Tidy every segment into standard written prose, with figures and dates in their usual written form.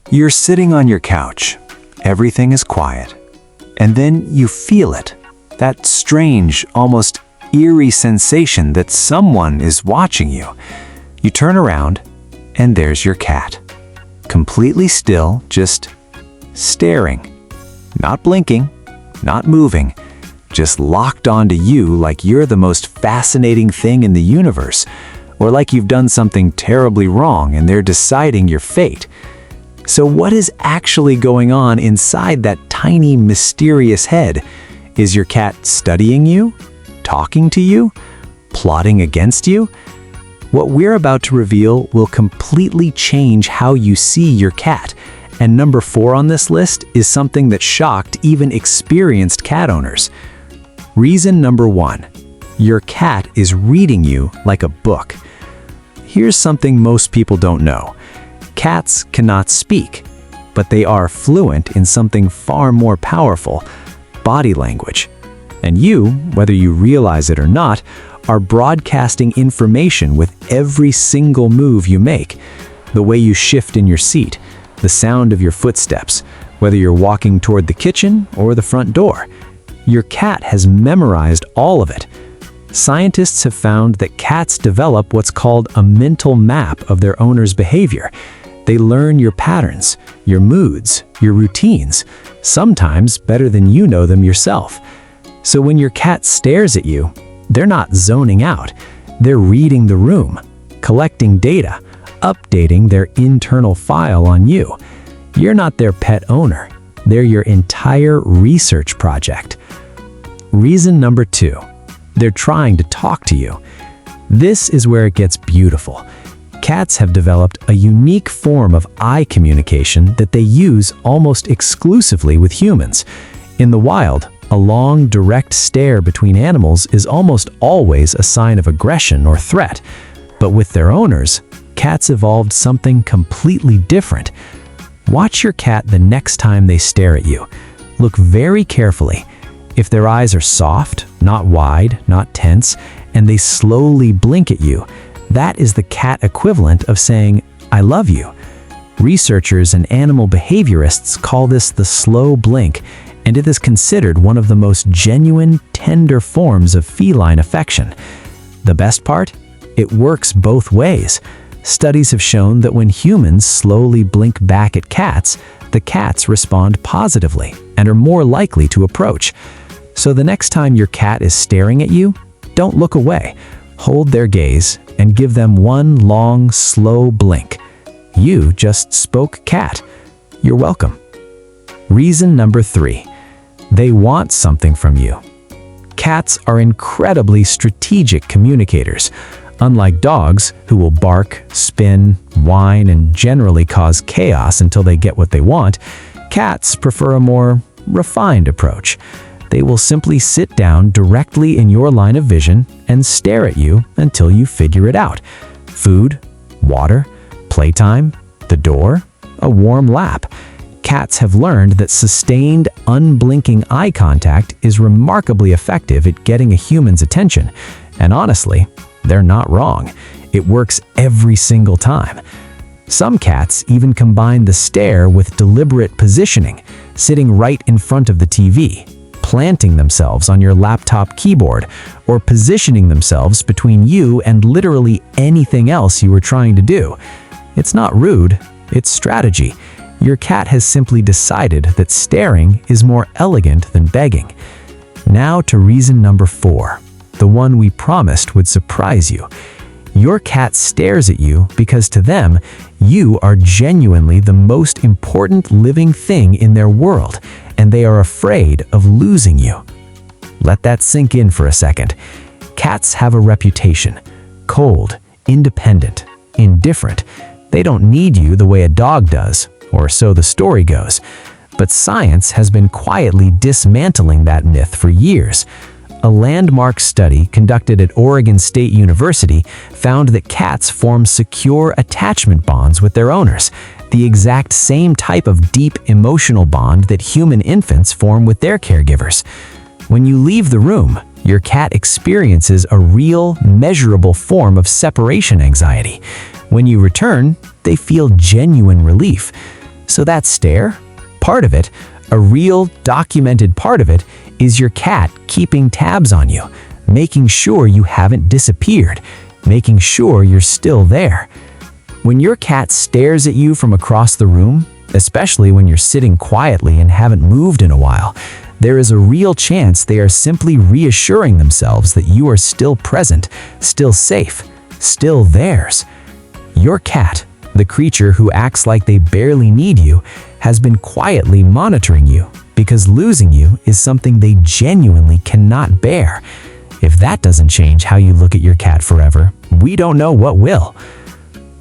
You're sitting on your couch. Everything is quiet. And then you feel it. That strange, almost eerie sensation that someone is watching you. You turn around, and there's your cat. Completely still, just staring. Not blinking, not moving, just locked onto you like you're the most fascinating thing in the universe, or like you've done something terribly wrong and they're deciding your fate. So what is actually going on inside that tiny, mysterious head? Is your cat studying you? Talking to you? Plotting against you? What we're about to reveal will completely change how you see your cat. And number 4 on this list is something that shocked even experienced cat owners. Reason number 1. Your cat is reading you like a book. Here's something most people don't know. Cats cannot speak, but they are fluent in something far more powerful, body language. And you, whether you realize it or not, are broadcasting information with every single move you make. The way you shift in your seat, the sound of your footsteps, whether you're walking toward the kitchen or the front door. Your cat has memorized all of it. Scientists have found that cats develop what's called a mental map of their owner's behavior. They learn your patterns, your moods, your routines, sometimes better than you know them yourself. So when your cat stares at you, they're not zoning out. They're reading the room, collecting data, updating their internal file on you. You're not their pet owner. They're your entire research project. Reason number 2. They're trying to talk to you. This is where it gets beautiful. Cats have developed a unique form of eye communication that they use almost exclusively with humans. In the wild, a long, direct stare between animals is almost always a sign of aggression or threat. But with their owners, cats evolved something completely different. Watch your cat the next time they stare at you. Look very carefully. If their eyes are soft, not wide, not tense, and they slowly blink at you, that is the cat equivalent of saying, "I love you." Researchers and animal behaviorists call this the slow blink, and it is considered one of the most genuine, tender forms of feline affection. The best part? It works both ways. Studies have shown that when humans slowly blink back at cats, the cats respond positively and are more likely to approach. So the next time your cat is staring at you, don't look away. Hold their gaze and give them one long, slow blink. You just spoke cat. You're welcome. Reason number 3. They want something from you. Cats are incredibly strategic communicators. Unlike dogs, who will bark, spin, whine, and generally cause chaos until they get what they want, cats prefer a more refined approach. They will simply sit down directly in your line of vision and stare at you until you figure it out. Food, water, playtime, the door, a warm lap. Cats have learned that sustained, unblinking eye contact is remarkably effective at getting a human's attention. And honestly, they're not wrong. It works every single time. Some cats even combine the stare with deliberate positioning, sitting right in front of the TV, planting themselves on your laptop keyboard, or positioning themselves between you and literally anything else you were trying to do. It's not rude, it's strategy. Your cat has simply decided that staring is more elegant than begging. Now to reason number 4, the one we promised would surprise you. Your cat stares at you because to them, you are genuinely the most important living thing in their world, and they are afraid of losing you. Let that sink in for a second. Cats have a reputation. Cold, independent, indifferent. They don't need you the way a dog does, or so the story goes. But science has been quietly dismantling that myth for years. A landmark study conducted at Oregon State University found that cats form secure attachment bonds with their owners, the exact same type of deep emotional bond that human infants form with their caregivers. When you leave the room, your cat experiences a real, measurable form of separation anxiety. When you return, they feel genuine relief. So that stare, part of it, a real documented part of it, is your cat keeping tabs on you, making sure you haven't disappeared, making sure you're still there. When your cat stares at you from across the room, especially when you're sitting quietly and haven't moved in a while, there is a real chance they are simply reassuring themselves that you are still present, still safe, still theirs. Your cat, the creature who acts like they barely need you, has been quietly monitoring you because losing you is something they genuinely cannot bear. If that doesn't change how you look at your cat forever, we don't know what will.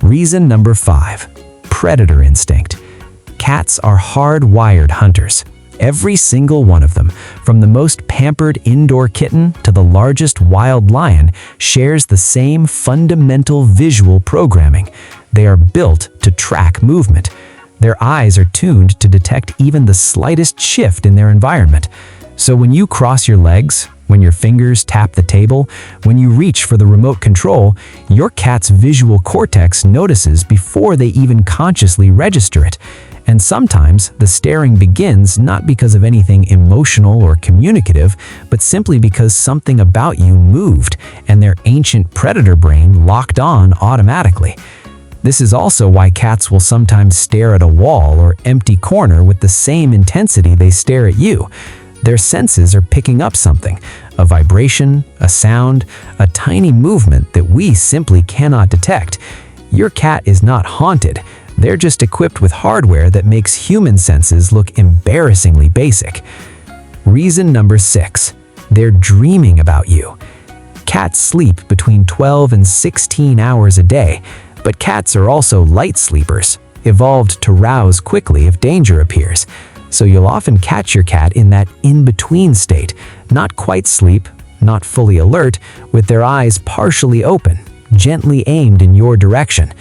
Reason number 5, predator instinct. Cats are hardwired hunters. Every single one of them, from the most pampered indoor kitten to the largest wild lion, shares the same fundamental visual programming. They are built to track movement. Their eyes are tuned to detect even the slightest shift in their environment. So when you cross your legs, when your fingers tap the table, when you reach for the remote control, your cat's visual cortex notices before they even consciously register it. And sometimes the staring begins not because of anything emotional or communicative, but simply because something about you moved and their ancient predator brain locked on automatically. This is also why cats will sometimes stare at a wall or empty corner with the same intensity they stare at you. Their senses are picking up something, a vibration, a sound, a tiny movement that we simply cannot detect. Your cat is not haunted. They're just equipped with hardware that makes human senses look embarrassingly basic. Reason number 6, they're dreaming about you. Cats sleep between 12 and 16 hours a day, but cats are also light sleepers, evolved to rouse quickly if danger appears. So you'll often catch your cat in that in-between state, not quite sleep, not fully alert, with their eyes partially open, gently aimed in your direction.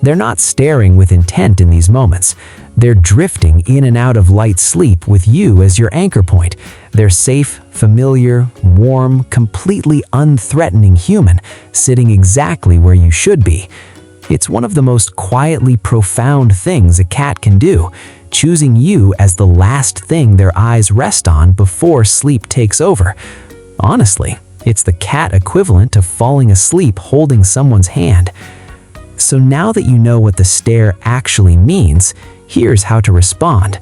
They're not staring with intent in these moments. They're drifting in and out of light sleep with you as your anchor point. They're safe, familiar, warm, completely unthreatening human, sitting exactly where you should be. It's one of the most quietly profound things a cat can do, choosing you as the last thing their eyes rest on before sleep takes over. Honestly, it's the cat equivalent to falling asleep holding someone's hand. So now that you know what the stare actually means, here's how to respond.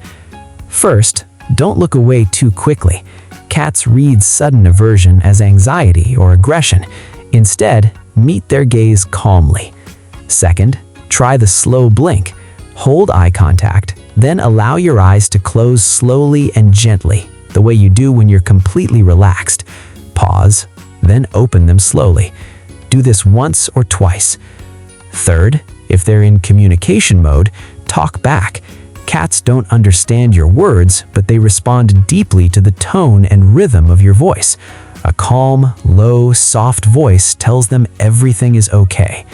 First, don't look away too quickly. Cats read sudden aversion as anxiety or aggression. Instead, meet their gaze calmly. Second, try the slow blink. Hold eye contact, then allow your eyes to close slowly and gently, the way you do when you're completely relaxed. Pause, then open them slowly. Do this once or twice. Third, if they're in communication mode, talk back. Cats don't understand your words, but they respond deeply to the tone and rhythm of your voice. A calm, low, soft voice tells them everything is okay.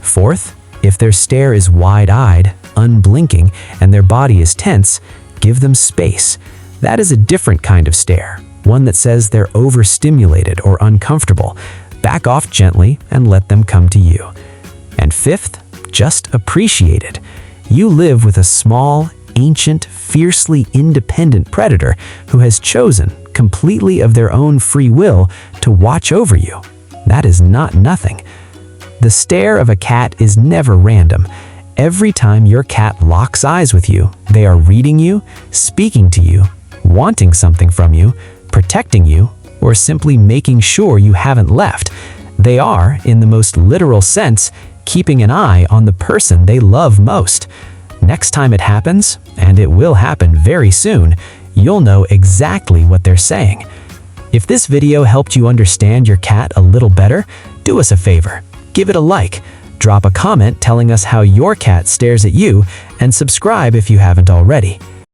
Fourth, if their stare is wide-eyed, unblinking, and their body is tense, give them space. That is a different kind of stare, one that says they're overstimulated or uncomfortable. Back off gently and let them come to you. And fifth, just appreciate it. You live with a small, ancient, fiercely independent predator who has chosen, completely of their own free will, to watch over you. That is not nothing. The stare of a cat is never random. Every time your cat locks eyes with you, they are reading you, speaking to you, wanting something from you, protecting you, or simply making sure you haven't left. They are, in the most literal sense, keeping an eye on the person they love most. Next time it happens, and it will happen very soon, you'll know exactly what they're saying. If this video helped you understand your cat a little better, do us a favor. Give it a like, drop a comment telling us how your cat stares at you, and subscribe if you haven't already.